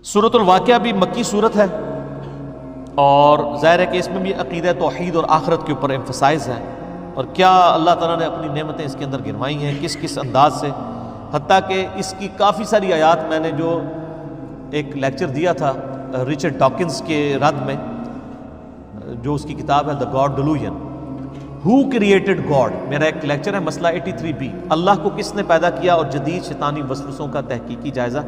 سورۃ الواقعہ بھی مکی صورت ہے، اور ظاہر ہے کہ اس میں بھی عقیدہ توحید اور آخرت کے اوپر ایمفسائز ہے، اور کیا اللہ تعالیٰ نے اپنی نعمتیں اس کے اندر گنوائی ہیں کس کس انداز سے، حتیٰ کہ اس کی کافی ساری آیات میں نے جو ایک لیکچر دیا تھا رچرڈ ڈاکنز کے رد میں، جو اس کی کتاب ہے the God delusion, who created God, میرا ایک لیکچر ہے مسئلہ 83B، اللہ کو کس نے پیدا کیا اور جدید شیطانی وسوسوں کا تحقیقی جائزہ۔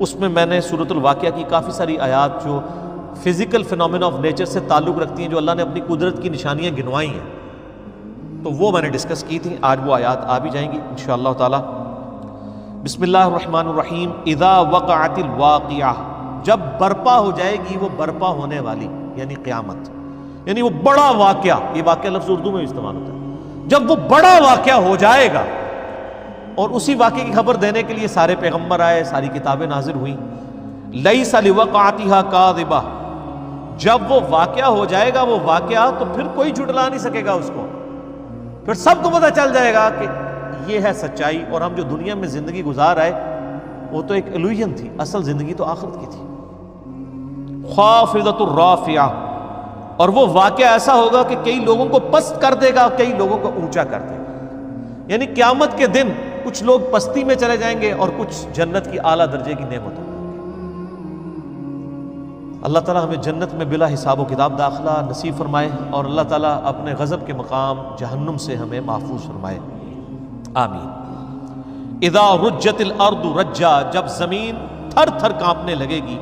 اس میں میں نے سورۃ الواقعہ کی کافی ساری آیات جو فزیکل فینومینا آف نیچر سے تعلق رکھتی ہیں، جو اللہ نے اپنی قدرت کی نشانیاں گنوائی ہیں، تو وہ میں نے ڈسکس کی تھی۔ آج وہ آیات آ بھی جائیں گی انشاءاللہ تعالی۔ بسم اللہ الرحمن الرحیم۔ اذا وقعت الواقعہ، جب برپا ہو جائے گی وہ برپا ہونے والی، یعنی قیامت، یعنی وہ بڑا واقعہ، یہ واقعہ لفظ اردو میں بھی استعمال ہوتا ہے، جب وہ بڑا واقعہ ہو جائے گا، اور اسی واقعے کی خبر دینے کے لیے سارے پیغمبر آئے، ساری کتابیں نازل ہوئیں۔ لیس لوقعتها کاذبہ، جب وہ واقعہ ہو جائے گا وہ واقعہ، تو پھر کوئی جھٹلا نہیں سکے گا اس کو، پھر سب کو پتہ چل جائے گا کہ یہ ہے سچائی، اور ہم جو دنیا میں زندگی گزار آئے وہ تو ایک الوژن تھی، اصل زندگی تو آخرت کی تھی۔ خافضۃ الرافعہ، اور وہ واقعہ ایسا ہوگا کہ کئی لوگوں کو پست کر دے گا، کئی لوگوں کو اونچا کر دے گا، یعنی قیامت کے دن کچھ لوگ پستی میں چلے جائیں گے اور کچھ جنت کی اعلیٰ درجے کی نعمتوں۔ اللہ تعالیٰ ہمیں جنت میں بلا حساب و کتاب داخلہ نصیب فرمائے، اور اللہ تعالیٰ اپنے غضب کے مقام جہنم سے ہمیں محفوظ فرمائے، آمین۔ اذا رجت الارض رجا، جب زمین تھر تھر کانپنے لگے گی،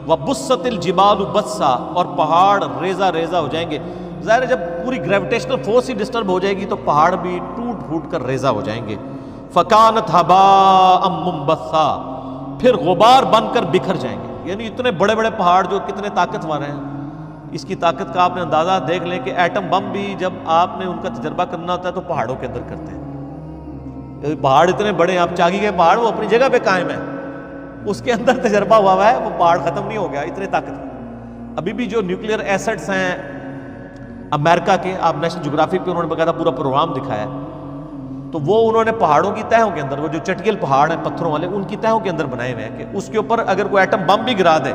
وبست الجبال بسا، اور پہاڑ ریزہ ریزہ ہو جائیں گے۔ ظاہر ہے جب پوری گریویٹیشنل فورس ہی ڈسٹرب ہو جائے گی تو پہاڑ بھی ٹوٹ پھوٹ کر ریزہ ہو جائیں گے۔ فکانت ہباء منبثا، پھر غبار بن کر بکھر جائیں گے، یعنی اتنے بڑے بڑے پہاڑ جو کتنے طاقتور ہیں، اس کی طاقت کا آپ نے اندازہ دیکھ لیں کہ ایٹم بم بھی جب آپ نے ان کا تجربہ کرنا ہوتا ہے تو پہاڑوں کے اندر کرتے ہیں۔ پہاڑ اتنے بڑے ہیں، آپ چاگی کے پہاڑ وہ اپنی جگہ پہ قائم ہے، اس کے اندر تجربہ ہوا ہے، وہ پہاڑ ختم نہیں ہو گیا، اتنے طاقت۔ ابھی بھی جو نیوکلیئر ایسٹس ہیں امریکہ کے، آپ نیشنل جغرافی پہ انہوں نے باقاعدہ پورا پروگرام دکھایا ہے، تو وہ انہوں نے پہاڑوں کی تہوں کے اندر، وہ جو چٹکیل پہاڑ ہیں پتھروں والے، ان کی تہوں کے اندر بنائے ہوئے ہیں کہ اس کے اوپر اگر کوئی ایٹم بم بھی گرا دے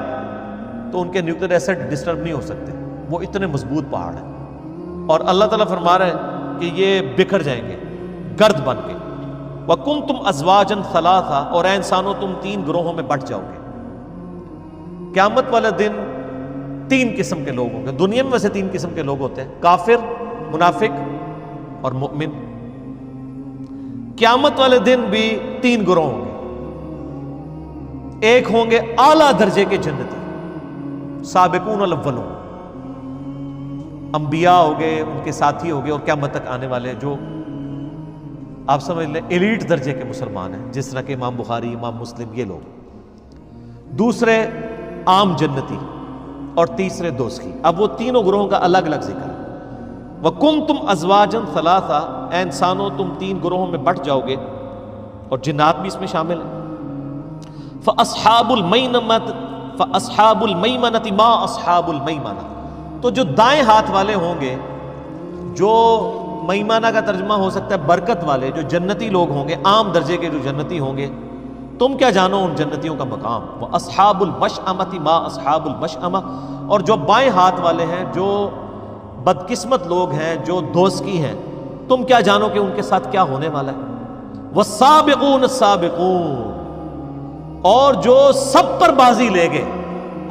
تو ان کے نیوکلیئر ایسٹ ڈسٹرب نہیں ہو سکتے، وہ اتنے مضبوط پہاڑ ہیں، اور اللہ تعالیٰ فرما رہے ہیں کہ یہ بکھر جائیں گے گرد بن کے۔ وَكُنْتُمْ أَزْوَاجًا ثَلَاثًا، اور اے انسانوں تم تین گروہوں میں بٹ جاؤ گے۔ قیامت والے دن تین قسم کے لوگ ہوں گے، دنیا میں ویسے تین قسم کے لوگ ہوتے ہیں، کافر، منافق اور مؤمن۔ قیامت والے دن بھی تین گروہ ہوں گے، ایک ہوں گے اعلیٰ درجے کے جنتی، سابقون الاولون، انبیاء ہو گئے، ان کے ساتھی ہو گئے، اور قیامت تک آنے والے جو آپ سمجھ لیں ایلیٹ درجے کے مسلمان ہیں، جس طرح کہ امام بخاری، امام مسلم، یہ لوگ۔ دوسرے عام جنتی، اور تیسرے دوزخی۔ اب وہ تینوں گروہوں کا الگ الگ ذکر ہے۔ وَكُنْتُمْ أَزْوَاجًا ثَلَاثًا، اے انسانوں تم تین گروہوں میں بٹ جاؤ گے، اور جنات بھی اس میں شامل ہیں۔ فَأَصْحَابُ الْمَيْمَنَةِ مَا أَصْحَابُ الْمَيْمَنَةِ، تو جو دائیں ہاتھ والے ہوں گے، جو میمنہ کا ترجمہ ہو سکتا ہے برکت والے، جو جنتی لوگ ہوں گے، عام درجے کے جو جنتی ہوں گے، تم کیا جانو ان جنتیوں کا مقام۔ وَأَصْحَابُ الْمَشْأَمَةِ مَا أَصْحَابُ الْمَشْأَمَةِ، اور جو بائیں ہاتھ والے ہیں، جو بدقسمت لوگ ہیں، جو دوزخی ہیں، تم کیا جانو کہ ان کے ساتھ کیا ہونے والا ہے۔ وَالسَّابِقُونَ السَّابِقُونَ، اور جو سب پر بازی لے گئے،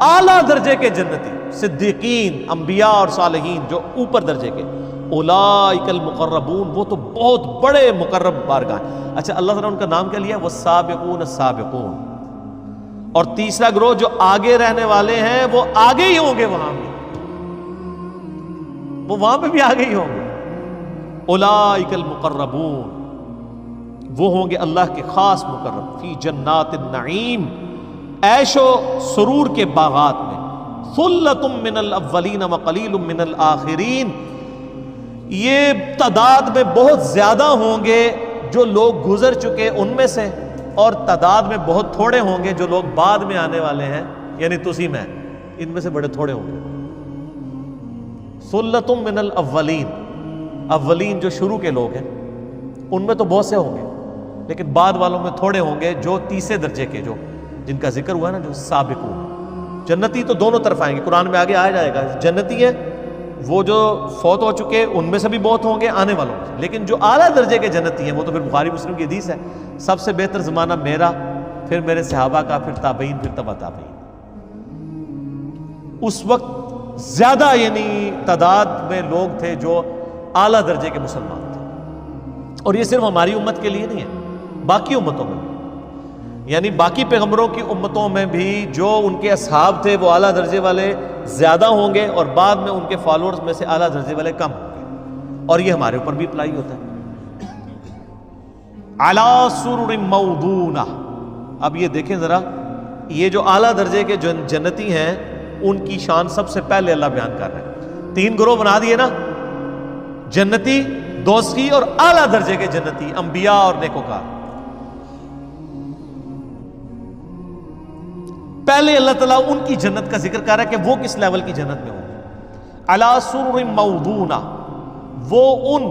اعلیٰ درجے کے جنتی، صدیقین، انبیاء اور صالحین، جو اوپر درجے کے، اولئک المقربون، وہ تو بہت بڑے مقرب بارگاہ ہیں۔ اچھا، اللہ تعالیٰ نے ان کا نام کیا لیا، والسابقون السابقون۔ اور تیسرا گروہ جو آگے رہنے والے ہیں، وہ آگے ہی ہوں گے، وہاں بھی وہ وہاں پہ بھی آگے ہی ہوں گے۔ اولئک المقربون، وہ ہوں گے اللہ کے خاص مقرب، فی جنات النعیم، عیش و سرور کے باغات میں۔ ثلۃ من الاولین وقلیل من الآخرین، یہ تعداد میں بہت زیادہ ہوں گے جو لوگ گزر چکے ان میں سے، اور تعداد میں بہت تھوڑے ہوں گے جو لوگ بعد میں آنے والے ہیں، یعنی تسی میں، ان میں سے بڑے تھوڑے ہوں گے۔ ثلۃ من الاولین، اولین جو شروع کے لوگ ہیں ان میں تو بہت سے ہوں گے، لیکن بعد والوں میں تھوڑے ہوں گے جو تیسرے درجے کے، جو جن کا ذکر ہوا نا، جو سابقون، جنتی تو دونوں طرف آئیں گے، قرآن میں آگے آیا جائے گا، جنتی ہیں وہ جو فوت ہو چکے ان میں سے بھی بہت ہوں گے، آنے والوں میں، لیکن جو اعلیٰ درجے کے جنتی ہیں وہ تو پھر بخاری مسلم کی حدیث ہے، سب سے بہتر زمانہ میرا، پھر میرے صحابہ کا، پھر تابعین، پھر تبع تابعین۔ اس وقت زیادہ یعنی تعداد میں لوگ تھے جو اعلیٰ درجے کے مسلمان تھے، اور یہ صرف ہماری امت کے لیے نہیں ہے، باقی امتوں میں بھی، یعنی باقی پیغمبروں کی امتوں میں بھی جو ان کے اصحاب تھے وہ اعلیٰ درجے والے زیادہ ہوں گے، اور بعد میں ان کے فالوورز میں سے اعلیٰ درجے والے کم ہوں گے، اور یہ ہمارے اوپر بھی اپلائی ہوتا ہے۔ علی سرر موضونہ، اب یہ دیکھیں ذرا، یہ جو اعلیٰ درجے کے جنتی ہیں ان کی شان سب سے پہلے اللہ بیان کر رہے ہیں۔ 3 گروہ بنا دیے نا، جنتی، دوزخی اور اعلیٰ درجے کے جنتی، انبیاء اور نیکوکار۔ پہلے اللہ تعالیٰ ان کی جنت کا ذکر کر رہا ہے کہ وہ کس لیول کی جنت میں ہوں گے۔ علی سرر موضونہ، وہ ان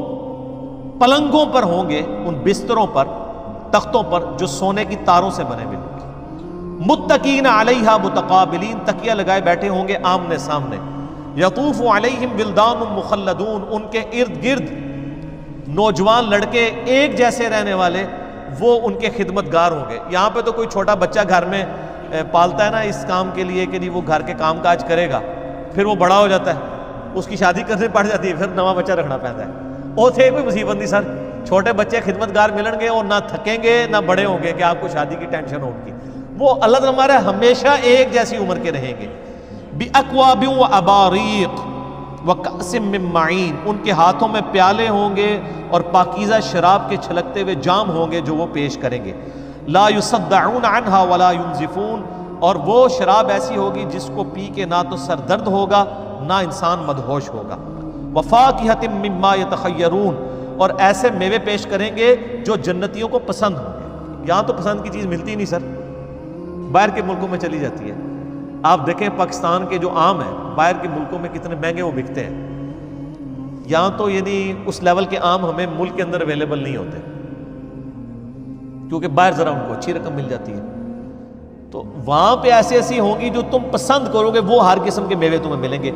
پلنگوں پر ہوں گے، ان بستروں پر، تختوں پر جو سونے کی تاروں سے بنے ہوئے ہوں گے۔ متقین علیہا متقابلین، تکیہ لگائے بیٹھے ہوں گے آمنے سامنے۔ یطوف علیہم ولدان مخلدون، ان کے ارد گرد نوجوان لڑکے ایک جیسے رہنے والے وہ ان کے خدمت گار ہوں گے۔ یہاں پہ تو کوئی چھوٹا بچہ گھر میں پالتا ہے نا اس کام کے لیے کہ نہیں وہ گھر کے کام کاج کرے گا، پھر وہ بڑا ہو جاتا ہے، اس کی شادی کرنے پڑ جاتی ہے، پھر نواں بچہ رکھنا پڑتا ہے۔ وہ تھے کوئی مصیبت نہیں سر، چھوٹے بچے خدمت گار ملیں گے اور نہ تھکیں گے نہ بڑے ہوں گے کہ آپ کو شادی کی ٹینشن ہوگی۔ وہ اللہ تعالیٰ ہمارے ہمیشہ ایک جیسی عمر کے رہیں گے۔ بِأَكْوَابٍ وَأَبَارِيقٍ وَكَأْسٍ مِّن مَّعِينٍ، ان کے ہاتھوں میں پیالے ہوں گے اور پاکیزہ شراب کے چھلکتے ہوئے جام ہوں گے جو وہ پیش کریں گے۔ لَا يُصَدَّعُونَ عَنْهَا وَلَا يُنزِفُونَ، اور وہ شراب ایسی ہوگی جس کو پی کے نہ تو سر درد ہوگا نہ انسان مدہوش ہوگا۔ وَفَاكِهَةٍ مِّمَّا يَتَخَيَّرُونَ، اور ایسے میوے پیش کریں گے جو جنتیوں کو پسند ہوں گے۔ یہاں تو پسند کی چیز ملتی نہیں سر، باہر کے ملکوں میں چلی جاتی ہے۔ آپ دیکھیں پاکستان کے جو آم ہیں باہر کے ملکوں میں کتنے مہنگے وہ بکتے ہیں، یہاں تو یعنی اس لیول کے آم ہمیں ملک کے اندر اویلیبل نہیں ہوتے، کیونکہ باہر ذرا ان کو اچھی رقم مل جاتی ہے۔ تو وہاں پہ ایسی ہوں گی جو تم پسند کرو گے، وہ ہر قسم کے میوے تمہیں ملیں گے۔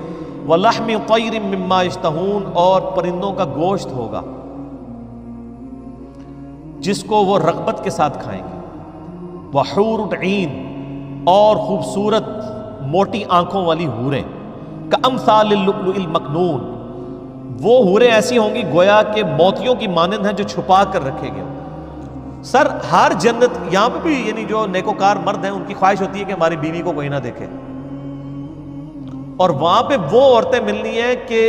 وَلَحْمِ طَيْرٍ مِّمَّا يَشْتَهُونَ، اور پرندوں کا گوشت ہوگا جس کو وہ رغبت کے ساتھ کھائیں گے۔ وَحُورٌ عِین، اور خوبصورت موٹی آنکھوں والی حوریں، کَأَمْثَالِ اللُّؤْلُؤِ الْمَكْنُونِ، وہ حوریں ایسی ہوں گی گویا کہ موتیوں کی مانند ہیں جو چھپا کر رکھے گئے۔ سر ہر جنت، یہاں پہ بھی یعنی جو نیکوکار مرد ہیں ان کی خواہش ہوتی ہے کہ ہماری بیوی کو کوئی نہ دیکھے، اور وہاں پہ وہ عورتیں ملنی ہیں کہ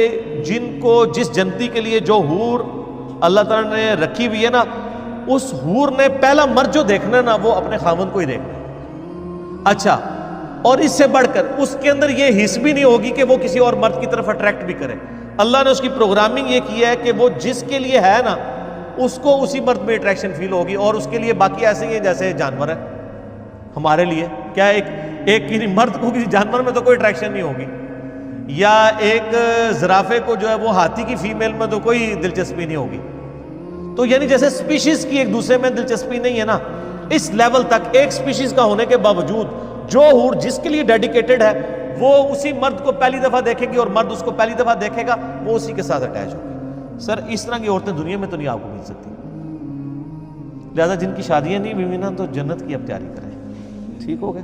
جن کو جس جنتی کے لیے جو حور اللہ تعالیٰ نے رکھی ہوئی ہے نا، اس حور نے پہلا مرد جو دیکھنا ہے نا وہ اپنے خاوند کو ہی دیکھنا ہے۔ اچھا، اور اس سے بڑھ کر اس کے اندر یہ حس بھی نہیں ہوگی کہ وہ کسی اور مرد کی طرف اٹریکٹ بھی کرے۔ اللہ نے اس کی پروگرامنگ یہ کی ہے کہ وہ جس کے لیے ہے نا اس کو اسی مرد میں اٹریکشن فیل ہوگی، اور اس کے لیے باقی ایسے ہی ہیں جیسے جانور ہے ہمارے لیے۔ کیا ایک کسی مرد کو کسی جانور میں تو کوئی اٹریکشن نہیں ہوگی، یا ایک زرافے کو جو ہے وہ ہاتھی کی فیمیل میں تو کوئی دلچسپی نہیں ہوگی۔ تو یعنی جیسے سپیشیز کی ایک دوسرے میں دلچسپی نہیں ہے نا، اس لیول تک ایک سپیشیز کا ہونے کے باوجود جو حور جس کے لیے ڈیڈیکیٹڈ ہے وہ اسی مرد کو پہلی دفعہ دیکھے گی اور مرد اس کو پہلی دفعہ دیکھے گا، وہ اسی کے ساتھ اٹیچ ہوگی۔ سر اس طرح کی عورتیں دنیا میں تو نہیں آپ کو مل سکتی، لہذا جن کی شادیاں نہیں ہوئی نا تو جنت کی اب تیاری کریں۔ ٹھیک ہو گیا؟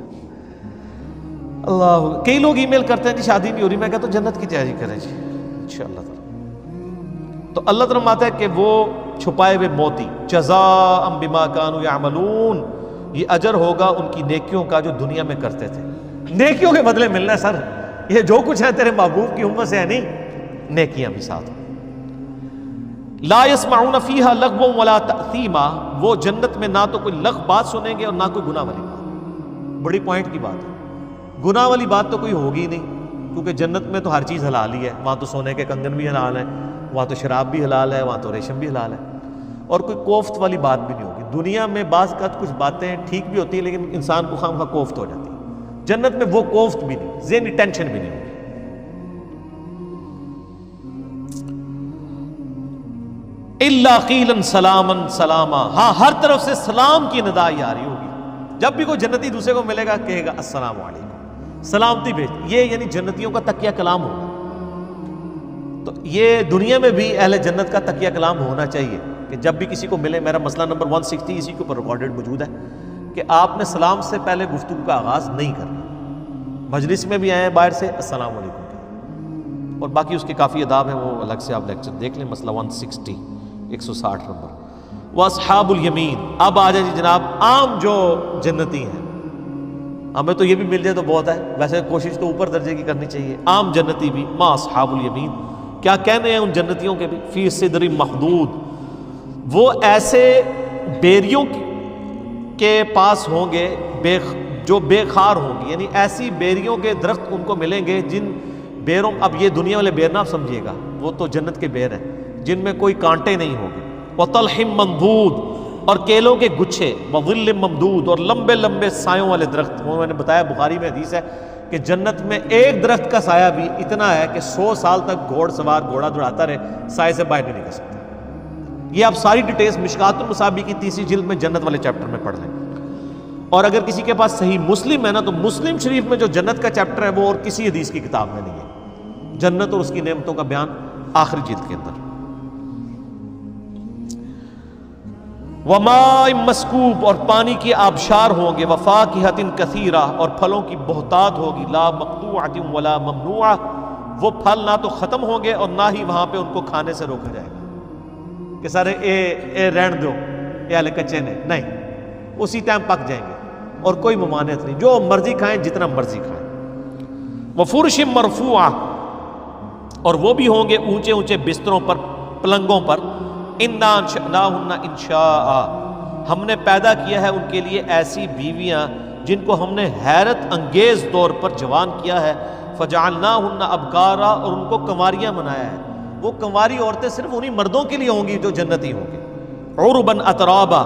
اللہ، کئی لوگ ای میل کرتے ہیں جی شادی نہیں ہو رہی، میں کہتا ہوں جنت کی تیاری کریں جی انشاءاللہ تعالی۔ تو اللہ تعالیٰ ماتا ہے کہ وہ چھپائے ہوئے موتی، جزاء بما کانوا یعملون، یہ اجر ہوگا ان کی نیکیوں کا جو دنیا میں کرتے تھے۔ نیکیوں کے بدلے ملنا ہے سر، یہ جو کچھ ہے تیرے محبوب کی امت سے ہے نہیں، نیکیاں بھی ساتھ۔ لا يسمعون فيها لغوا ولا تأثیما، وہ جنت میں نہ تو کوئی لغو بات سنیں گے اور نہ کوئی گناہ والی بات۔ بڑی پوائنٹ کی بات ہے، گناہ والی بات تو کوئی ہوگی نہیں، کیونکہ جنت میں تو ہر چیز حلال ہی ہے، وہاں تو سونے کے کنگن بھی حلال ہیں، وہاں تو شراب بھی حلال ہے، وہاں تو ریشم بھی حلال ہے، اور کوئی کوفت والی بات بھی نہیں ہوگی۔ دنیا میں بعض کا کچھ باتیں ٹھیک بھی ہوتی ہیں لیکن انسان کو خام خواہ کوفت ہو جاتی ہے، جنت میں وہ کوفت بھی نہیں، ذہنی ٹینشن بھی نہیں ہوگی۔ الا قیلا سلاما سلاما، ہاں ہر طرف سے سلام کی ندائی آ رہی ہوگی، جب بھی کوئی جنتی دوسرے کو ملے گا کہے گا السلام علیکم۔ سلامتی بھیج، یہ یعنی جنتیوں کا تکیہ کلام ہوگا. تو یہ دنیا میں بھی اہل جنت کا تکیہ کلام ہونا چاہیے کہ جب بھی کسی کو ملے. میرا مسئلہ نمبر 160 اسی کے اوپر ریکارڈڈ موجود ہے کہ آپ نے سلام سے پہلے گفتگو کا آغاز نہیں کرنا. مجلس میں بھی آئے ہیں باہر سے السلام علیکم کہیں، اور باقی اس کے کافی آداب ہیں، وہ الگ سے آپ لیکچر دیکھ لیں. مسئلہ 160 160 نمبر. وَأَصْحَابُ الْيَمِينَ. اب آ جائیں جی جناب عام جو جنتی ہیں، ہمیں تو یہ بھی مل جائے تو بہت ہے، ویسے کوشش تو اوپر درجے کی کرنی چاہیے. عام جنتی بھی ما اصحاب الیمین، کیا کہنے ہیں ان جنتیوں کے بھی؟ فی صدر مخدود، وہ ایسے بیریوں کے پاس ہوں گے جو بے خار ہوں گے، یعنی ایسی بیریوں کے درخت ان کو ملیں گے جن بیروں، اب یہ دنیا والے بیر نہ سمجھیے گا، وہ تو جنت کے بیر ہیں جن میں کوئی کانٹے نہیں ہوں گے. وطلح منضود، اور کیلوں کے گچھے. وظل ممدود، اور لمبے لمبے سایوں والے درخت. وہ میں نے بتایا بخاری میں حدیث ہے کہ جنت میں ایک درخت کا سایہ بھی اتنا ہے کہ 100 سال تک گھوڑ سوار گھوڑا دوڑاتا رہے، سائے سے باہر نہیں نکل سکتا. یہ آپ ساری ڈیٹیلز مشکات المصابیح کی 3 جلد میں جنت والے چیپٹر میں پڑھ لیں. اور اگر کسی کے پاس صحیح مسلم ہے نا، تو مسلم شریف میں جو جنت کا چیپٹر ہے وہ اور کسی حدیث کی کتاب میں نہیں ہے. جنت اور اس کی نعمتوں کا بیان آخری جلد کے اندر. وَمَاءٍ مَسْكُوبٍ، اور پانی کی آبشار ہوں گے. وَفَاكِهَةٍ كَثِيرَةٍ، اور پھلوں کی بہتات ہوگی. لَا مَقْطُوعَةٍ وَلَا مَمْنُوعَةٍ، وہ پھل نہ تو ختم ہوں گے اور نہ ہی وہاں پہ ان کو کھانے سے روکا جائے گا کہ سارے اے رہن دو، یہ ہلے کچے نے، نہیں، اسی ٹائم پک جائیں گے اور کوئی ممانعت نہیں، جو مرضی کھائیں جتنا مرضی کھائیں. وَفُرُشٍ مَرْفُوعَةٍ، اور وہ بھی ہوں گے اونچے اونچے بستروں پر، پلنگوں پر. اِنَّا أَنشَأْنَاهُنَّ إِنشَاءً، ہم نے پیدا کیا ہے ان کے لیے ایسی بیویاں جن کو ہم نے حیرت انگیز طور پر جوان کیا ہے. فَجَعَلْنَاهُنَّ أَبْكَارًا، اور ان کو کنواریاں بنایا ہے. وہ کنواری عورتیں صرف انہی مردوں کے لیے ہوں گی جو جنتی ہوں گے. عُرُبًا أَتْرَابًا،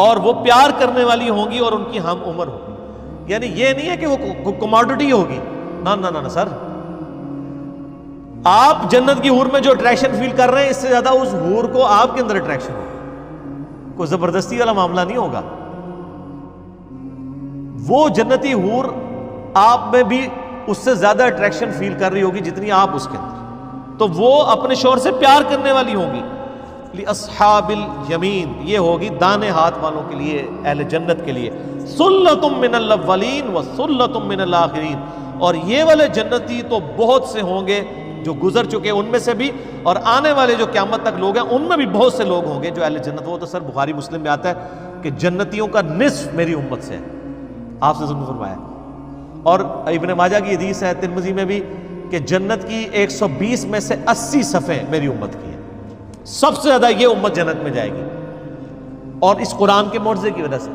اور وہ پیار کرنے والی ہوں گی اور ان کی ہم عمر ہوگی. یعنی یہ نہیں ہے کہ وہ کموڈٹی ہوگی، نہ سر. آپ جنت کی حور میں جو اٹریکشن فیل کر رہے ہیں، اس سے زیادہ اس حور کو آپ کے اندر اٹریکشن ہوگا. کوئی زبردستی والا معاملہ نہیں ہوگا. وہ جنتی حور آپ میں بھی اس سے زیادہ اٹریکشن فیل کر رہی ہوگی جتنی آپ اس کے اندر. تو وہ اپنے شوہر سے پیار کرنے والی ہوں گی. لِأَصْحَابِ الْيَمِينَ، یہ ہوگی دانے ہاتھ والوں کے لیے، اہل جنت کے لیے. سُلَّةٌ مِّنَ الْأَوَّلِينَ وَسُلَّةٌ مِّنَ الْآخِرِينَ، اور یہ والے جنتی تو بہت سے ہوں گے جو گزر چکے ان میں سے بھی، اور آنے والے جو قیامت تک لوگ ہیں ان میں بھی بہت سے لوگ ہوں گے جو اہل جنت. وہ تو سر بخاری مسلم میں آتا ہے کہ جنتیوں کا نصف میری امت سے ہے، آپ سے ضرور فرمایا. اور ابن ماجہ کی حدیث ہے، ترمذی میں بھی، کہ جنت کی 120 میں سے 80 صفیں میری امت کی ہیں. سب سے زیادہ یہ امت جنت میں جائے گی، اور اس قرآن کے معجزے کی وجہ سے.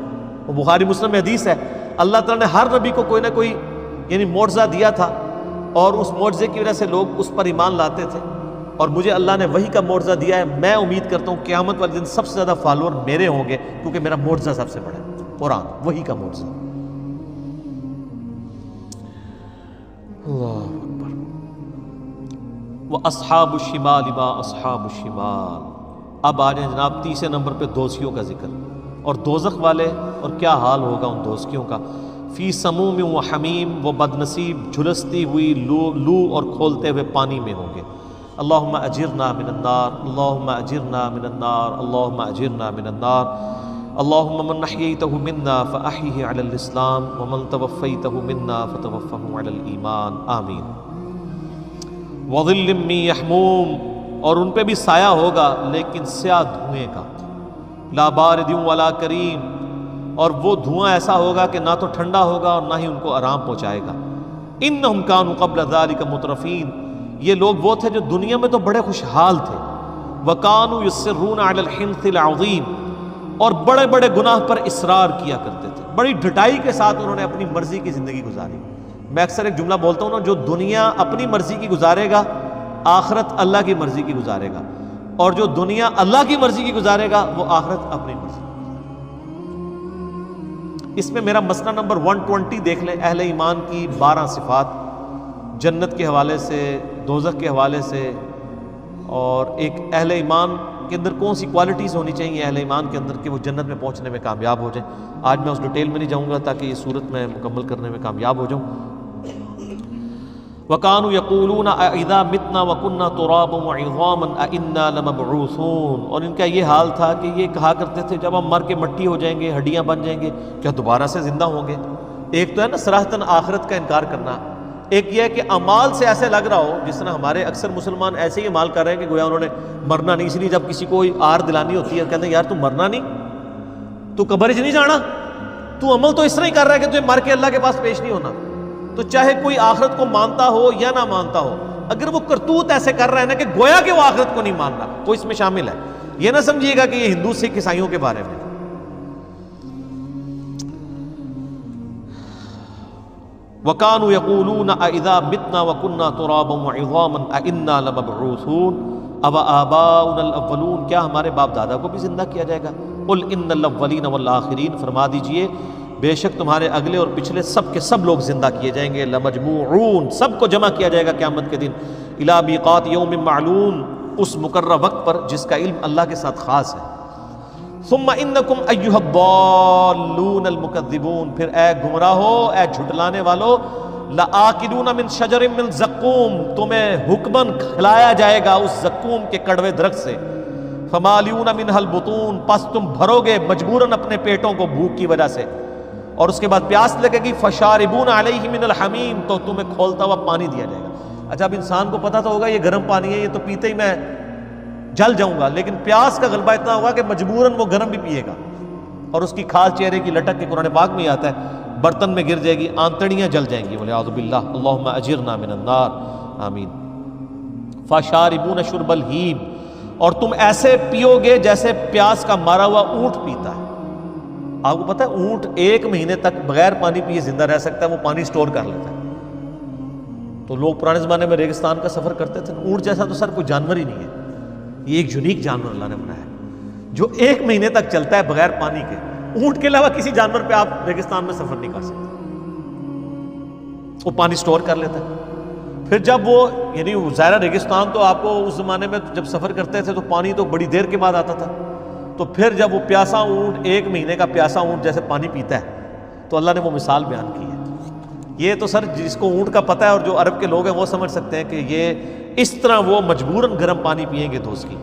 وہ بخاری مسلم میں حدیث ہے، اللہ تعالیٰ نے ہر نبی کو کوئی نہ کوئی یعنی معجزہ دیا تھا، اور اس معجزے کی وجہ سے لوگ اس پر ایمان لاتے تھے. اور مجھے اللہ نے وحی کا معجزہ دیا ہے. میں امید کرتا ہوں قیامت والے دن سب سے زیادہ فالوور میرے ہوں گے، کیونکہ میرا معجزہ سب سے بڑا ہے، قرآن وحی کا معجزہ. اللہ اکبر. وَأَصْحَابُ الشِّمَالِ مَا أَصْحَابُ الشِّمَالِ. اب آ جائیں جناب تیسرے نمبر پہ دوزخیوں کا ذکر، اور دوزخ والے اور کیا حال ہوگا ان دوزخیوں کا. فی سموم و حمیم، وہ بد نصیب جھلستی ہوئی لو اور کھولتے ہوئے پانی میں ہوں گے. اللہم اجرنا من النار، اللہم اجرنا من النار، اللہم اجرنا من النار. اللہم من احییتہ منا فاحیہ علی الاسلام، ومن توفیتہ منا فتوفہ علی الایمان، آمین. وظل من یحموم، اور ان پہ بھی سایہ ہوگا لیکن سیاہ دھوئیں کا. لا بارد ولا کریم، اور وہ دھواں ایسا ہوگا کہ نہ تو ٹھنڈا ہوگا اور نہ ہی ان کو آرام پہنچائے گا. انہم کانوا قبل ذلک مترفین، یہ لوگ وہ تھے جو دنیا میں تو بڑے خوشحال تھے. وکانوا یصرون علی الحنث العظیم، اور بڑے بڑے گناہ پر اصرار کیا کرتے تھے. بڑی ڈٹائی کے ساتھ انہوں نے اپنی مرضی کی زندگی گزاری. میں اکثر ایک جملہ بولتا ہوں نا، جو دنیا اپنی مرضی کی گزارے گا، آخرت اللہ کی مرضی کی گزارے گا، اور جو دنیا اللہ کی مرضی کی گزارے گا وہ آخرت اپنی مرضی. اس میں میرا مسئلہ نمبر 120 دیکھ لیں، اہل ایمان کی 12 صفات، جنت کے حوالے سے، دوزخ کے حوالے سے، اور ایک اہل ایمان کے اندر کون سی کوالٹیز ہونی چاہیے اہل ایمان کے اندر کہ وہ جنت میں پہنچنے میں کامیاب ہو جائیں. آج میں اس ڈیٹیل میں نہیں جاؤں گا تاکہ یہ صورت میں مکمل کرنے میں کامیاب ہو جاؤں. وَكَانُوا يَقُولُونَ أَإِذَا مِتْنَا وَكُنَّا تُرَابًا وَعِظَامًا أَإِنَّا لَمَبْعُوثُونَ، اور ان کا یہ حال تھا کہ یہ کہا کرتے تھے جب ہم مر کے مٹی ہو جائیں گے، ہڈیاں بن جائیں گے، کیا دوبارہ سے زندہ ہوں گے؟ ایک تو ہے نا صراحتاً آخرت کا انکار کرنا، ایک یہ ہے کہ اعمال سے ایسے لگ رہا ہو جس طرح ہمارے اکثر مسلمان ایسے ہی اعمال کر رہے ہیں کہ گویا انہوں نے مرنا نہیں، اس لیے جب کسی کو آر دلانی ہوتی ہے کہتے ہیں یار تو مرنا نہیں، تو قبر نہیں جانا، تو عمل تو اس طرح ہی کر رہا ہے کہ تجھے مر کے اللہ کے پاس پیش نہیں ہونا۔ تو چاہے کوئی آخرت کو مانتا ہو یا نہ مانتا ہو، اگر وہ کرتوت ایسے کر رہا ہے نا کہ گویا کہ وہ آخرت کو نہیں مان رہا، وہ اس میں شامل ہے۔ یہ نہ سمجھیے گا کہ یہ ہندو سکھ عیسائیوں کے بارے میں۔ وَكَانُوا يَقُولُونَ أَإِذَا مِتْنَا وَكُنَّا تُرَابًا وَعِظَامًا أَإِنَّا لَمَبْعُوثُونَ أَوَآبَاؤُنَا الْأَوَّلُونَ، کیا ہمارے باپ دادا کو بھی زندہ کیا جائے گا؟ قُلْ إِنَّ الْأَوَّلِينَ وَالْآخِرِينَ، فرما دیجئے بے شک تمہارے اگلے اور پچھلے سب کے سب لوگ زندہ کیے جائیں گے، لَمَجْمُوعُونَ، سب کو جمع کیا جائے گا قیامت کے دن، إِلَى مِيقَاتِ يَوْمٍ مَعْلُومٍ، اس مقررہ وقت پر جس کا علم اللہ کے ساتھ خاص ہے۔ ثم انکم ایھا الضالون المکذبون، پھر اے گمراہو، اے جھٹلانے والو، لآکلون من شجر من زقوم، تمہیں حکماً کھلایا جائے گا اس زقوم کے کڑوے درخت سے، فمالیون منھا البطون، پس تم بھرو گے مجبوراً اپنے پیٹوں کو بھوک کی وجہ سے، اور اس کے بعد پیاس لگے گی، فشاربون علیہ من الحمیم، تو تمہیں کھولتا ہوا پانی دیا جائے گا۔ اچھا اب انسان کو پتا تو ہوگا یہ گرم پانی ہے، یہ تو پیتے ہی میں جل جاؤں گا، لیکن پیاس کا غلبہ اتنا ہوگا کہ مجبوراً وہ گرم بھی پیے گا، اور اس کی کھال چہرے کی لٹک کے قرآن پاک میں آتا ہے برتن میں گر جائے گی، آنتڑیاں جل جائیں گی، والعیاذ باللہ، اللہم اجرنا من النار، آمین۔ فشاربون شرب الہیم، اور تم ایسے پیو گے جیسے پیاس کا مارا ہوا اونٹ پیتا ہے۔ آپ کو پتہ ہے اونٹ 1 مہینے تک بغیر پانی پیے زندہ رہ سکتا ہے، وہ پانی سٹور کر لیتا ہے۔ تو لوگ پرانے زمانے میں ریگستان کا سفر کرتے تھے، اونٹ جیسا تو سر کوئی جانور ہی نہیں ہے، یہ ایک یونیک جانور اللہ نے بنایا ہے جو 1 مہینے تک چلتا ہے بغیر پانی کے۔ اونٹ کے علاوہ کسی جانور پہ آپ ریگستان میں سفر نہیں کر سکتے، وہ پانی سٹور کر لیتا ہے۔ پھر جب وہ یعنی ظاہر ریگستان تو آپ کو اس زمانے میں جب سفر کرتے تھے تو پانی تو بڑی دیر کے بعد آتا تھا، تو پھر جب وہ پیاسا اونٹ 1 مہینے کا پیاسا اونٹ جیسے پانی پیتا ہے تو اللہ نے وہ مثال بیان کی ہے۔ یہ تو سر جس کو اونٹ کا پتہ ہے اور جو عرب کے لوگ ہیں وہ سمجھ سکتے ہیں کہ یہ اس طرح وہ مجبوراً گرم پانی پیئیں گے دوست کی۔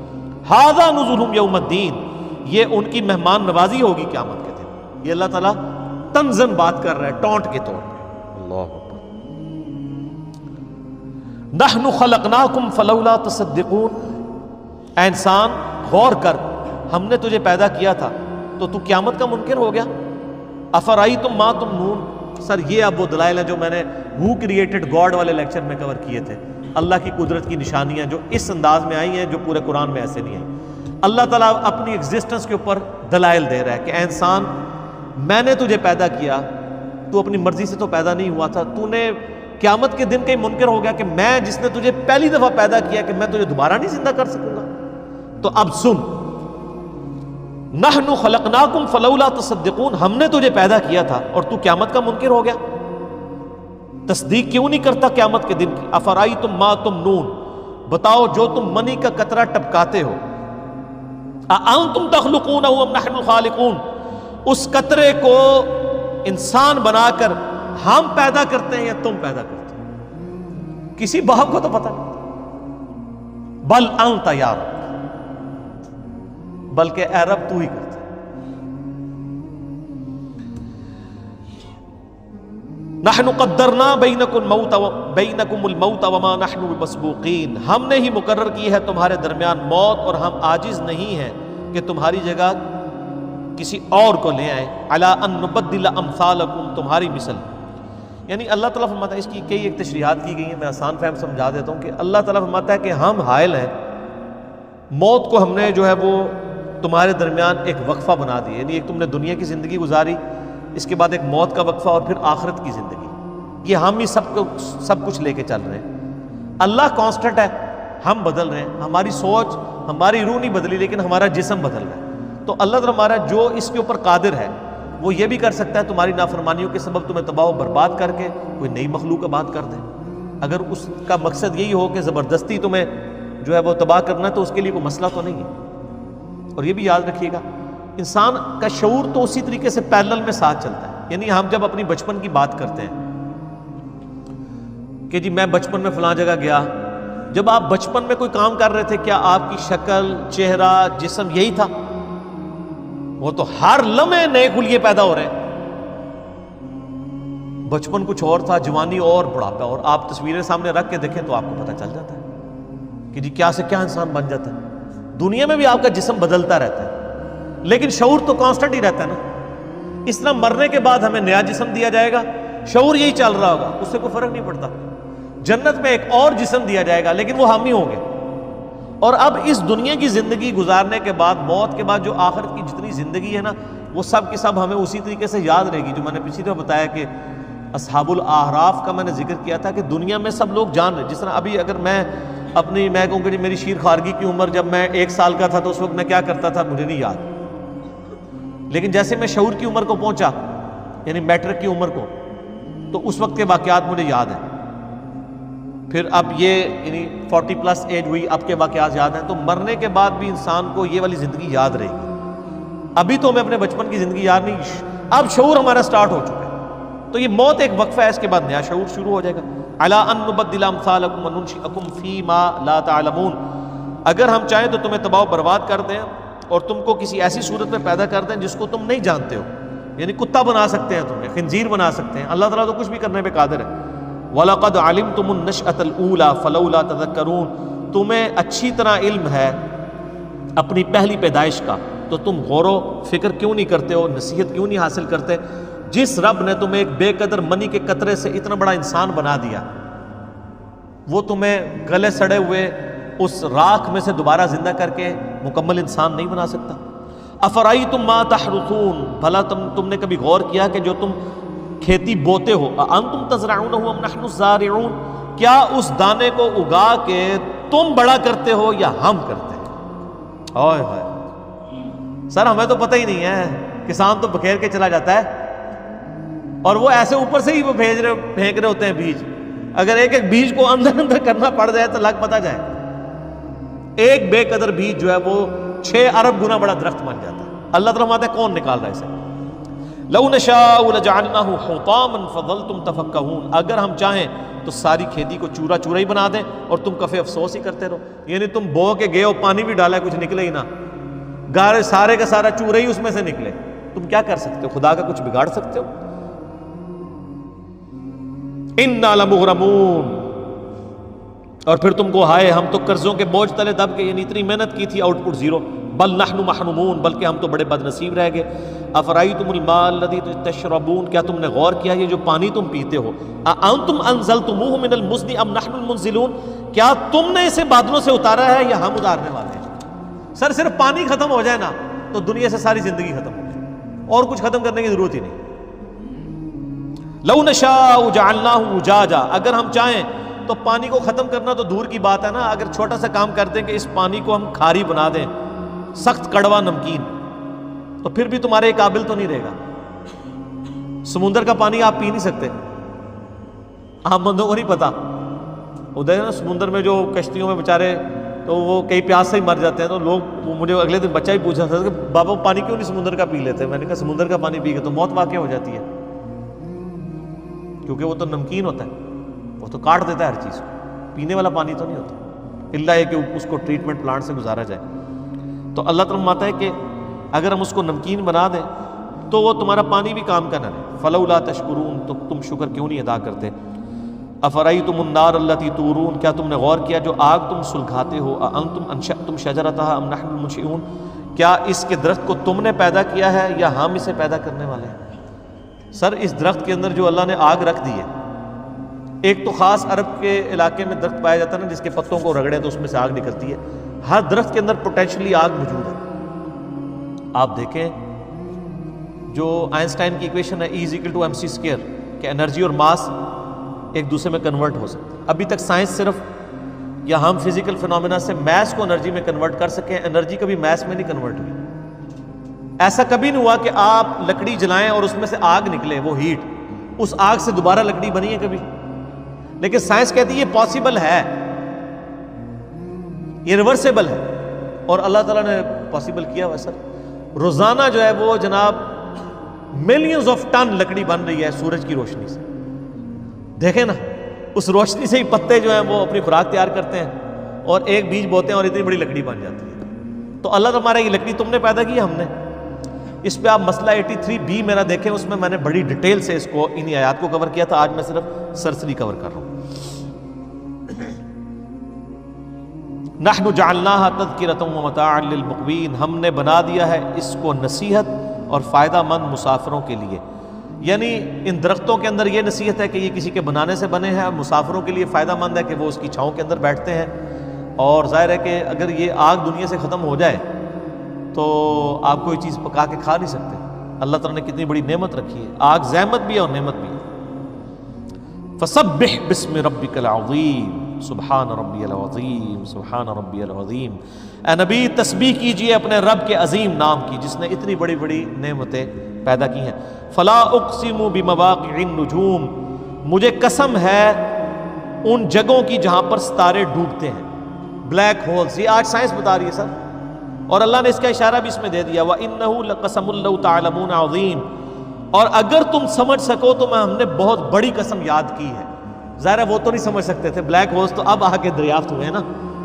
ھذا نزلہم یوم الدین، یہ ان کی مہمان نوازی ہوگی قیامت کے دن۔ یہ اللہ تعالیٰ تنزن بات کر رہا ہے، ٹونٹ کے طور پہ۔ اللہ اکبر۔ نحن خلقناکم فلولا تصدقون، اے انسان غور کر، ہم نے تجھے پیدا کیا تھا تو تو قیامت کا منکر ہو گیا۔ افرأیتم ما تمنون، سر یہ اب وہ دلائل ہیں جو میں نے ہو کریٹڈ گاڈ والے لیکچر میں کور کیے تھے، اللہ کی قدرت کی نشانیاں جو اس انداز میں آئی ہیں جو پورے قرآن میں ایسے نہیں آئی۔ اللہ تعالیٰ اپنی ایگزسٹنس کے اوپر دلائل دے رہا ہے کہ اے انسان میں نے تجھے پیدا کیا، تو اپنی مرضی سے تو پیدا نہیں ہوا تھا، تو نے قیامت کے دن کہیں منکر ہو گیا کہ میں جس نے تجھے پہلی دفعہ پیدا کیا کہ میں تجھے دوبارہ نہیں زندہ کر سکوں گا؟ تو اب سن، نحن خلقناکم فلولا تصدقون، ہم نے تجھے پیدا کیا تھا اور تو قیامت کا منکر ہو گیا، تصدیق کیوں نہیں کرتا قیامت کے دن کی؟ افرأیتم ما تمنون، بتاؤ جو تم منی کا قطرہ ٹپکاتے ہو، اانتم تخلقونہ ام نحن الخالقون، اس قطرے کو انسان بنا کر ہم پیدا کرتے ہیں یا تم پیدا کرتے ہیں؟ کسی باپ کو تو پتہ نہیں۔ بل انت یا رب، بلکہ اے رب تو ہی کرتا ہے۔ نحن قدرنا بینکم الموت وما نحن بمسبوقین، ہم نے ہی مقرر کی ہے تمہارے درمیان موت اور ہم عاجز نہیں ہیں کہ تمہاری جگہ کسی اور کو لے آئیں، علی ان نبدل امثالکم، تمہاری مثل۔ یعنی اللہ تعالیٰ فرماتا ہے، اس کی کئی ایک تشریحات کی گئی ہیں، میں آسان فہم سمجھا دیتا ہوں کہ اللہ تعالیٰ فرماتا ہے کہ ہم حائل ہیں، موت کو ہم نے جو ہے وہ تمہارے درمیان ایک وقفہ بنا دی، یعنی ایک تم نے دنیا کی زندگی گزاری، اس کے بعد ایک موت کا وقفہ اور پھر آخرت کی زندگی، یہ ہم ہی سب کچھ لے کے چل رہے ہیں۔ اللہ کانسٹنٹ ہے، ہم بدل رہے ہیں، ہماری سوچ ہماری روح نہیں بدلی لیکن ہمارا جسم بدل رہا ہے۔ تو اللہ تعالیٰ ہمارا جو اس کے اوپر قادر ہے وہ یہ بھی کر سکتا ہے تمہاری نافرمانیوں کے سبب تمہیں تباہ و برباد کر کے کوئی نئی مخلوق آباد کر دے، اگر اس کا مقصد یہی ہو کہ زبردستی تمہیں جو ہے وہ تباہ کرنا ہے تو اس کے لیے کوئی مسئلہ تو نہیں ہے۔ اور یہ بھی یاد رکھیے گا، انسان کا شعور تو اسی طریقے سے پیرلل میں ساتھ چلتا ہے، یعنی ہم جب اپنی بچپن کی بات کرتے ہیں کہ جی میں بچپن میں فلاں جگہ گیا. جب آپ بچپن میں کوئی کام کر رہے تھے کیا آپ کی شکل، چہرہ، جسم یہی تھا؟ وہ تو ہر لمحے نئے خلیے پیدا ہو رہے ہیں. بچپن کچھ اور تھا، جوانی اور بڑھاپا اور. آپ تصویریں سامنے رکھ کے دیکھیں تو آپ کو پتہ چل جاتا ہے کہ جی کیا سے کیا انسان بن جاتا ہے. دنیا میں بھی آپ کا جسم بدلتا رہتا ہے، لیکن شعور تو کانسٹنٹ ہی رہتا ہے نا. اس طرح مرنے کے بعد ہمیں نیا جسم دیا جائے گا، شعور یہی چل رہا ہوگا، اس سے کوئی فرق نہیں پڑتا. جنت میں ایک اور جسم دیا جائے گا لیکن وہ ہم ہی ہوں گے. اور اب اس دنیا کی زندگی گزارنے کے بعد، موت کے بعد جو آخرت کی جتنی زندگی ہے نا، وہ سب کی سب ہمیں اسی طریقے سے یاد رہے گی. جو میں نے پچھلی دفعہ بتایا کہ اصحاب الاعراف کا میں نے ذکر کیا تھا کہ دنیا میں سب لوگ جان رہے. جس طرح ابھی اگر میں کہوں کہ میری شیر خارگی کی عمر جب میں 1 سال کا تھا تو اس وقت میں کیا کرتا تھا مجھے نہیں یاد، لیکن جیسے میں شعور کی عمر کو پہنچا، یعنی میٹرک کی عمر کو، تو اس وقت کے واقعات مجھے یاد ہیں. پھر اب یہ یعنی 40+ ایج ہوئی، اب کے واقعات یاد ہیں. تو مرنے کے بعد بھی انسان کو یہ والی زندگی یاد رہے گی. ابھی تو ہمیں اپنے بچپن کی زندگی یاد نہیں، اب شعور ہمارا سٹارٹ ہو چکا ہے. تو یہ موت ایک وقفہ ہے، اس کے بعد نیا شعور شروع ہو جائے گا. الا ان نبدل امثالکم وننشئکم فیما لا تعلمون. اگر ہم چاہیں تو تمہیں تباہ و برباد کر دیں اور تم کو کسی ایسی صورت میں پیدا کر دیں جس کو تم نہیں جانتے ہو. یعنی کتا بنا سکتے ہیں تمہیں، خنزیر بنا سکتے ہیں. اللہ تعالیٰ تو کچھ بھی کرنے پہ قادر ہے. وَلَقَدْ عَلِمْتُمُ النَّشْأَةَ الْأُولَى فَلَوْلَا تَذَكَّرُونَ. تمہیں اچھی طرح علم ہے اپنی پہلی پیدائش کا، تو تم غور و فکر کیوں نہیں کرتے ہو، نصیحت کیوں نہیں حاصل کرتے؟ جس رب نے تمہیں ایک بے قدر منی کے قطرے سے اتنا بڑا انسان بنا دیا، وہ تمہیں گلے سڑے ہوئے اس راکھ میں سے دوبارہ زندہ کر کے مکمل انسان نہیں بنا سکتا؟ افرائیتم ما تحرثون. بھلا تم نے کبھی غور کیا کہ جو تم کھیتی بوتے ہو، انتم تزرعونہ ام نحن الزارعون، کیا اس دانے کو اگا کے تم بڑا کرتے ہو یا ہم کرتے ہیں؟ اوئے ہوئے سر، ہمیں تو پتہ ہی نہیں ہے. کسان تو بکھیر کے چلا جاتا ہے اور وہ ایسے اوپر سے ہی وہ پھینک رہے ہوتے ہیں بیج. اگر ایک ایک بیج کو اندر کرنا پڑ جائے تو لگ پتہ جائے. ایک بے قدر بیج جو ہے وہ 6 ارب گنا بڑا درخت بن جاتا ہے. اللہ تعالیٰ فرماتا ہے کون نکال رہا ہے اسے؟ لو نشاء لجعلناه حطاما فظلتم تفکہون. اگر ہم چاہیں تو ساری کھیتی کو چورا چورا ہی بنا دیں اور تم کفے افسوس ہی کرتے رہو. یعنی تم بو کے گئے ہو، پانی بھی ڈالا ہے، کچھ نکلے ہی نہ، گارے سارے کا سارا چورا ہی اس میں سے نکلے. تم کیا کر سکتے ہو؟ خدا کا کچھ بگاڑ سکتے ہو؟ انا لمغرمون. اور پھر تم کو ہائے، ہم تو قرضوں کے بوجھ تلے دب کے، یعنی اتنی محنت کی تھی، آؤٹ پٹ زیرو. بل نحن محرومون، بلکہ ہم تو بڑے بد نصیب رہ گئے. افرائیتم الماء الذی تشربون. کیا تم نے غور کیا یہ جو پانی تم پیتے ہو، اانتم انزلتموہ من المزن ام نحن المنزلون، کیا تم نے اسے بادلوں سے اتارا ہے یا ہم اتارنے والے ہیں؟ سر صرف پانی ختم ہو جائے نا تو دنیا سے ساری زندگی ختم ہو جائے، اور کچھ ختم کرنے کی ضرورت ہی نہیں. لو نشاء جعلناہ اجاجا. اگر ہم چاہیں تو پانی کو ختم کرنا تو دور کی بات ہے نا، اگر چھوٹا سا کام کر دیں کہ اس پانی کو ہم کھاری بنا دیں، سخت کڑوا نمکین، تو پھر بھی تمہارے قابل تو نہیں رہے گا. سمندر کا پانی آپ پی نہیں سکتے، عام بندوں کو نہیں پتا. ادھر نا سمندر میں جو کشتیوں میں بیچارے، تو وہ کئی پیاس سے ہی مر جاتے ہیں. تو لوگ، مجھے اگلے دن بچہ ہی پوچھا تھا کہ بابا پانی کیوں نہیں سمندر کا پی لیتے؟ میں نے کہا سمندر کا پانی پی کے تو موت واقع ہو جاتی ہے، کیونکہ وہ تو نمکین ہوتا ہے، وہ تو کاٹ دیتا ہے ہر چیز کو. پینے والا پانی تو نہیں ہوتا، الا یہ کہ اس کو ٹریٹمنٹ پلانٹ سے گزارا جائے. تو اللہ تعالیٰ فرماتا ہے کہ اگر ہم اس کو نمکین بنا دیں تو وہ تمہارا پانی بھی کام کا نہ رہے. فلولا تشکرون. تو تم شکر کیوں نہیں ادا کرتے؟ افرأیتم النار التی تورون. کیا تم نے غور کیا جو آگ تم سلگاتے ہو، انتم انشأتم شجرتها ام نحن المنشئون، کیا اس کے درخت کو تم نے پیدا کیا ہے یا ہم اسے پیدا کرنے والے ہیں؟ سر اس درخت کے اندر جو اللہ نے آگ رکھ دی ہے، ایک تو خاص عرب کے علاقے میں درخت پایا جاتا ہے نا جس کے پتوں کو رگڑے تو اس میں سے آگ نکلتی ہے. ہر درخت کے اندر پوٹینشلی آگ موجود ہے. آپ دیکھیں جو آئنسٹائن کی ایکویشن ہے E=mc²، کہ انرجی اور ماس ایک دوسرے میں کنورٹ ہو سکتے ہیں. ابھی تک سائنس صرف یا ہم فزیکل فنومینا سے میس کو انرجی میں کنورٹ کر سکیں، انرجی کبھی میس میں نہیں کنورٹ ہوئی. ایسا کبھی نہیں ہوا کہ آپ لکڑی جلائیں اور اس میں سے آگ نکلے، وہ ہیٹ، اس آگ سے دوبارہ لکڑی بنی ہے کبھی؟ لیکن سائنس کہتی ہے یہ پاسبل ہے، یہ ریورسیبل ہے، اور اللہ تعالیٰ نے پاسبل کیا ہوا. سر روزانہ جو ہے وہ جناب ملینز آف ٹن لکڑی بن رہی ہے سورج کی روشنی سے. دیکھیں نا اس روشنی سے ہی پتے جو ہیں وہ اپنی خوراک تیار کرتے ہیں، اور ایک بیج بوتے ہیں اور اتنی بڑی لکڑی بن جاتی ہے۔ تو اللہ تمہارا یہ لکڑی تم نے پیدا کی، ہم نے۔ اس پہ آپ مسئلہ 83B میرا دیکھیں، اس میں نے بڑی ڈیٹیل سے اس کو انہی آیات کو کور کیا تھا، آج میں صرف سرسری کور کر رہا ہوں۔ نحن جعلناها تذکرۃ ومتاعا للمقوین، ہم نے بنا دیا ہے اس کو نصیحت اور فائدہ مند مسافروں کے لیے، یعنی ان درختوں کے اندر یہ نصیحت ہے کہ یہ کسی کے بنانے سے بنے ہیں، مسافروں کے لیے فائدہ مند ہے کہ وہ اس کی چھاؤں کے اندر بیٹھتے ہیں، اور ظاہر ہے کہ اگر یہ آگ دنیا سے ختم ہو جائے تو آپ کوئی چیز پکا کے کھا نہیں سکتے۔ اللہ تعالیٰ نے کتنی بڑی نعمت رکھی ہے، آگ زحمت بھی ہے اور نعمت بھی ہے۔ فسبح باسم ربک العظیم، سبحان ربی العظیم، سبحان ربی العظیم۔ اے نبی تسبیح کیجئے اپنے رب کے عظیم نام کی جس نے اتنی بڑی بڑی نعمتیں پیدا کی ہیں۔ فلا اقسم بمواقع النجوم، مجھے قسم ہے ان جگہوں کی جہاں پر ستارے ڈوبتے ہیں، بلیک ہولز، یہ آج سائنس بتا رہی ہے سر، اور اللہ نے اس کا اشارہ بھی اس میں دے دیا، وَإِنَّهُ لَقَسَمٌ لَوْ تَعْلَمُونَ عَظِيمٌ، اور اگر تم سمجھ سکو تو ہم نے بہت بڑی قسم یاد کی ہے۔ ظاہر ہے وہ تو نہیں سمجھ سکتے تھے، بلیک ہولز تو اب آ کے دریافت ہوئے ہیں نا،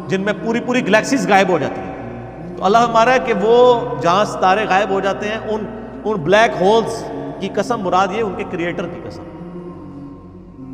جن میں پوری پوری گلیکسیز غائب ہو جاتی ہیں۔ تو اللہ ہمارا ہے کہ وہ جہاں ستارے غائب ہو جاتے ہیں ان بلیک ہولز کی قسم مراد یہ ان کے کریٹر کی قسم،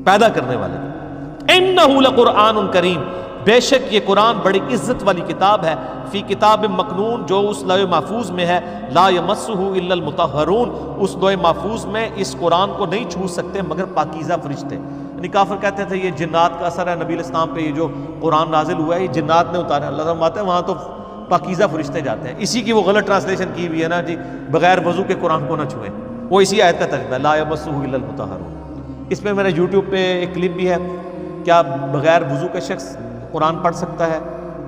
پیدا کرنے والے کی۔ انہ لقرآن کریم، بے شک یہ قرآن بڑی عزت والی کتاب ہے، فی کتاب مکنون، جو اس لوح محفوظ میں ہے، لا یمسہ الا المطہرون، اس لوح محفوظ میں اس قرآن کو نہیں چھو سکتے مگر پاکیزہ فرشتے۔ یعنی کافر کہتے تھے یہ جنات کا اثر ہے نبی علیہ السلام پہ، یہ جو قرآن نازل ہوا ہے یہ جنات نے اتارا۔ اللہ تعالیٰ فرماتے ہیں وہاں تو پاکیزہ فرشتے جاتے ہیں۔ اسی کی وہ غلط ٹرانسلیشن کی ہوئی ہے نا جی، بغیر وضو کے قرآن کو نہ چھوئیں، وہ اسی آیت کا ترجمہ ہے، لا یمسہ الا المطہرون۔ اس پہ میرا یوٹیوب پہ ایک کلپ بھی ہے، کیا بغیر وضو کا شخص قرآن پڑھ سکتا ہے،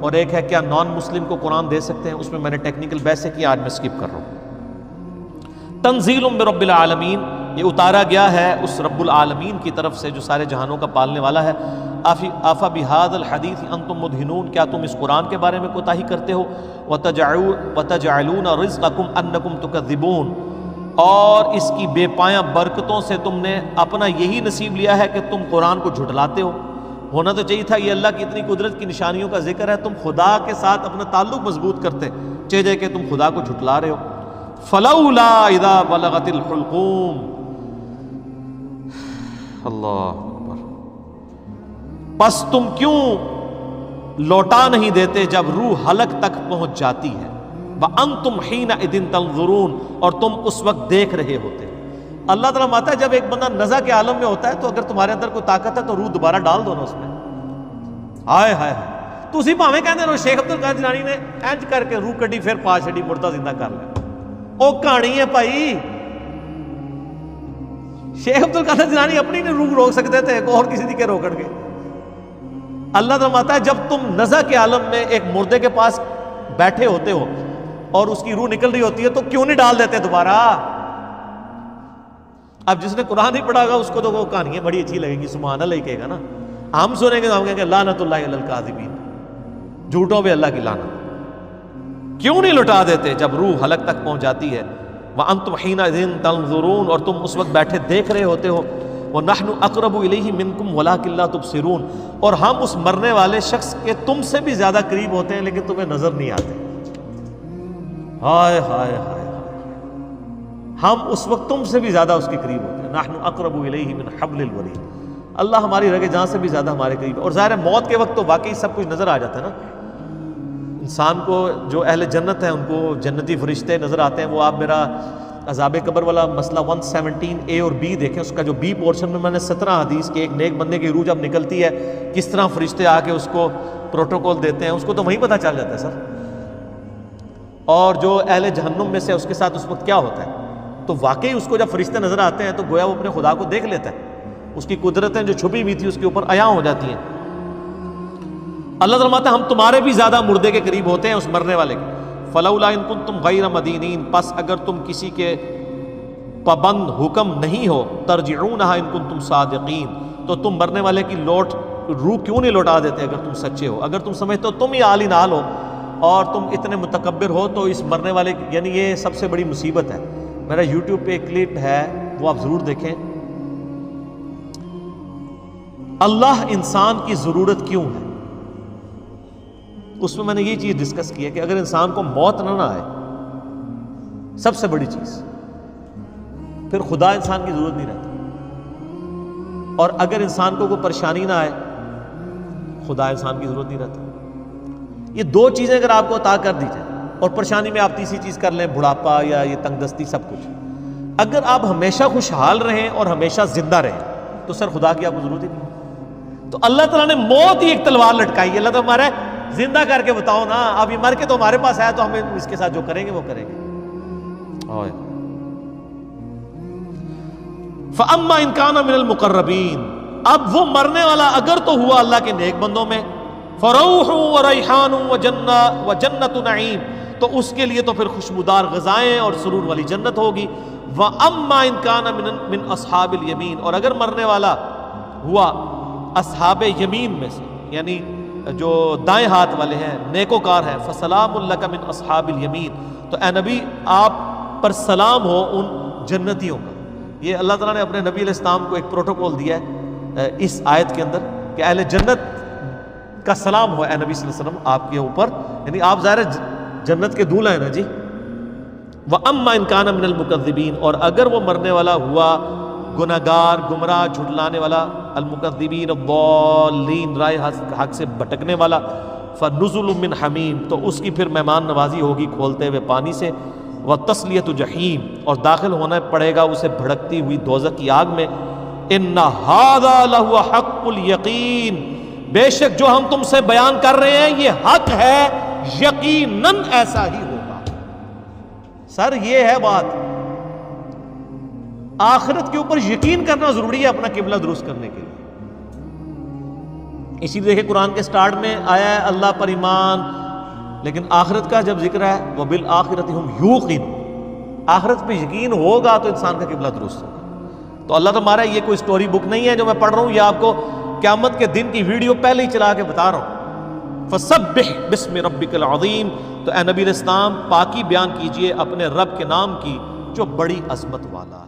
اور ایک ہے کیا نان مسلم کو قرآن دے سکتے ہیں، اس میں نے ٹیکنیکل بحث سے کیا، آج میں سکپ کر رہا ہوں۔ تنزیل من رب العالمین، یہ اتارا گیا ہے اس رب العالمین کی طرف سے جو سارے جہانوں کا پالنے والا ہے۔ آفا بہذا الحدیث انتم مدہنون، کیا تم اس قرآن کے بارے میں کوتاہی کرتے ہو، وتجعلون رزقکم انکم تکذبون، اور اس کی بے پایاں برکتوں سے تم نے اپنا یہی نصیب لیا ہے کہ تم قرآن کو جھٹلاتے ہو۔ ہونا تو چاہیے تھا یہ اللہ کی اتنی قدرت کی نشانیوں کا ذکر ہے، تم خدا کے ساتھ اپنا تعلق مضبوط کرتے، چاہیے کہ تم خدا کو جھٹلا رہے ہو۔ فلولا اذا بلغت الحلقوم، اللہ اکبر، پس تم کیوں لوٹا نہیں دیتے جب روح حلق تک پہنچ جاتی ہے، وانتم حینئذ تنظرون، اور تم اس وقت دیکھ رہے ہوتے۔ اللہ تعالیٰ ماتا ہے جب ایک بندہ نزع کے عالم میں ہوتا ہے تو اگر تمہارے اندر کوئی طاقت ہے تو روح دوبارہ ڈال دو نا اس میں۔ ہائے ہائے ہائے، تسی بھاویں کہندے رہو شیخ عبد القادر جیلانی نے انج کر کے روح کڈی پھر پا چھڑی مردہ زندہ کر لیا، او کہانی ہے بھائی، شیخ عبد القادر جیلانی اپنی نہیں روح روک سکتے تھے، اور کسی دی کے روکڑ گے۔ اللہ تعالیٰ ماتا ہے جب تم نزع کے عالم میں ایک مردے کے پاس بیٹھے ہوتے ہو اور اس کی روح نکل رہی ہوتی ہے تو کیوں نہیں ڈال دیتے دوبارہ؟ اب جس نے قرآن نہیں پڑھا گا اس کو تو وہ کہانیاں بڑی اچھی لگیں گی، سبحان اللہ ہی کہے گا نا، ہم سنیں گے تو ہم کہیں گے لعنت اللہ علی الکاذبین، جھوٹوں پہ اللہ کی لعنت۔ کیوں نہیں لٹا دیتے جب روح حلق تک پہنچ جاتی ہے، وانتم حینئذ تنظرون، اور تم اس وقت بیٹھے دیکھ رہے ہوتے ہو، ونحن اقرب الیہ منکم ولکن لا تبصرون، اور ہم اس مرنے والے شخص کے تم سے بھی زیادہ قریب ہوتے ہیں لیکن تمہیں نظر نہیں آتے۔ ہائے ہائے ہائے، ہم اس وقت تم سے بھی زیادہ اس کے قریب ہوتے ہیں، نحن اقرب الیہ من حبل الورید، اللہ ہماری رگ جان سے بھی زیادہ ہمارے قریب ہے۔ اور ظاہر ہے موت کے وقت تو واقعی سب کچھ نظر آ جاتا ہے نا انسان کو، جو اہل جنت ہیں ان کو جنتی فرشتے نظر آتے ہیں۔ وہ آپ میرا عذاب قبر والا مسئلہ 117A اور B دیکھیں، اس کا جو B پورشن میں نے 17 حدیث کہ ایک نیک بندے کی روح جب نکلتی ہے کس طرح فرشتے آ کے اس کو پروٹوکول دیتے ہیں، اس کو تو وہیں پتہ چل جاتا ہے سر۔ اور جو اہل جہنم میں سے اس کے ساتھ اس وقت کیا ہوتا ہے، تو واقعی اس کو جب فرشتے نظر آتے ہیں تو گویا وہ اپنے خدا کو دیکھ لیتا ہے، اس کی قدرتیں جو چھپی ہوئی تھی اس کے اوپر عیاں ہو جاتی ہیں۔ اللہ تعالیٰ فرماتا ہے ہم تمہارے بھی زیادہ مردے کے قریب ہوتے ہیں اس مرنے والے کے۔ فلولا ان کنتم غیر مدینین، پس اگر تم کسی کے پابند حکم نہیں ہو، ترجعونہا ان کنتم صادقین، تو تم مرنے والے کی روح کیوں نہیں لوٹا دیتے اگر تم سچے ہو؟ اگر تم سمجھتے ہو تم ہی عالی نال ہو اور تم اتنے متکبر ہو تو اس مرنے والے یعنی یہ سب سے بڑی مصیبت ہے۔ میرا یوٹیوب پہ ایک کلپ ہے وہ آپ ضرور دیکھیں، اللہ انسان کی ضرورت کیوں ہے؟ اس میں میں نے یہ چیز ڈسکس کی ہے کہ اگر انسان کو موت نہ آئے، سب سے بڑی چیز، پھر خدا انسان کی ضرورت نہیں رہتی، اور اگر انسان کو کوئی پریشانی نہ آئے، خدا انسان کی ضرورت نہیں رہتی۔ یہ دو چیزیں اگر آپ کو عطا کر دی جائیں، اور پریشانی میں آپ تیسری چیز کر لیں بڑھاپا یا یہ تنگ دستی سب کچھ، اگر آپ ہمیشہ خوشحال رہیں اور ہمیشہ زندہ رہیں تو سر خدا کی آپ کو ضرورت ہی نہیں۔ تو اللہ تعالیٰ نے موت ہی ایک تلوار لٹکائی ہے۔ اللہ تعالیٰ ہمارا زندہ کر کے بتاؤ نا، اب یہ مر کے تو ہمارے پاس آیا تو ہمیں اس کے ساتھ جو کریں گے وہ کریں گے۔ فَأَمَّا إِن كَانَ مِنَ الْمُقَرَّبِينَ، اب وہ مرنے والا اگر تو ہوا اللہ کے نیک بندوں میں، فَرَوْحٌ وَرَيْحَانٌ وَجَنَّةُ نَعِيمٍ، تو اس کے لیے تو پھر خوشبودار غذائیں اور سرور والی جنت ہوگی۔ وَأَمَّا إِن كَانَ مِنْ أَصْحَابِ الْيَمِينَ، اور اگر مرنے والا ہوا اصحاب یمین میں سے، یعنی جو دائیں ہاتھ والے ہیں، نیکوکار ہیں، فَسَلَامٌ لَكَ مِنْ أَصْحَابِ الْيَمِينَ، تو اے نبی آپ پر سلام ہو ان جنتیوں کا۔ یہ اللہ تعالیٰ نے اپنے نبی علیہ السلام کو ایک پروٹوکول دیا ہے اس آیت کے اندر کہ اہل جنت کا سلام ہو اے نبی صلی اللہ علیہ وسلم آپ کے اوپر، یعنی آپ ظاہر جنت کے دولہا ہیں نا جی۔ وَأَمَّا إِن كَانَ مِنَ الْمُكَذِّبِينَ، اور اگر وہ مرنے والا ہوا گناہگار، گمراہ، جھٹلانے والا، المکذبین الضالین، رائے حق سے بھٹکنے والا، فَنُزُلٌ مِّنْ حَمِيمٍ، تو اس کی پھر مہمان نوازی ہوگی کھولتے ہوئے پانی سے، وَتَصْلِيَةُ جَحِيمٍ، اور داخل ہونا پڑے گا اسے بھڑکتی ہوئی دوزخ کی آگ میں۔ إِنَّ هَذَا لَهُوَ حَقُّ الْيَقِينِ، بے شک جو ہم تم سے بیان کر رہے ہیں یہ حق ہے، یقیناً ایسا ہی ہوگا۔ سر یہ ہے بات، آخرت کے اوپر یقین کرنا ضروری ہے اپنا قبلہ درست کرنے کے لیے۔ اسی لیے دیکھیں قرآن کے سٹارٹ میں آیا ہے اللہ پر ایمان، لیکن آخرت کا جب ذکر ہے وَبِالْآخِرَةِ هُمْ يُوقِنُونَ، آخرت پہ یقین ہوگا تو انسان کا قبلہ درست ہوگا۔ تو اللہ تمہارا یہ کوئی سٹوری بک نہیں ہے جو میں پڑھ رہا ہوں، یہ آپ کو قیامت کے دن کی ویڈیو پہلے ہی چلا کے بتا رہا ہوں۔ فَسَبِّحْ بِاسْمِ رَبِّكَ الْعَظِيمِ، تو اے نبی علیہ السلام پاکی بیان کیجئے اپنے رب کے نام کی جو بڑی عظمت والا ہے۔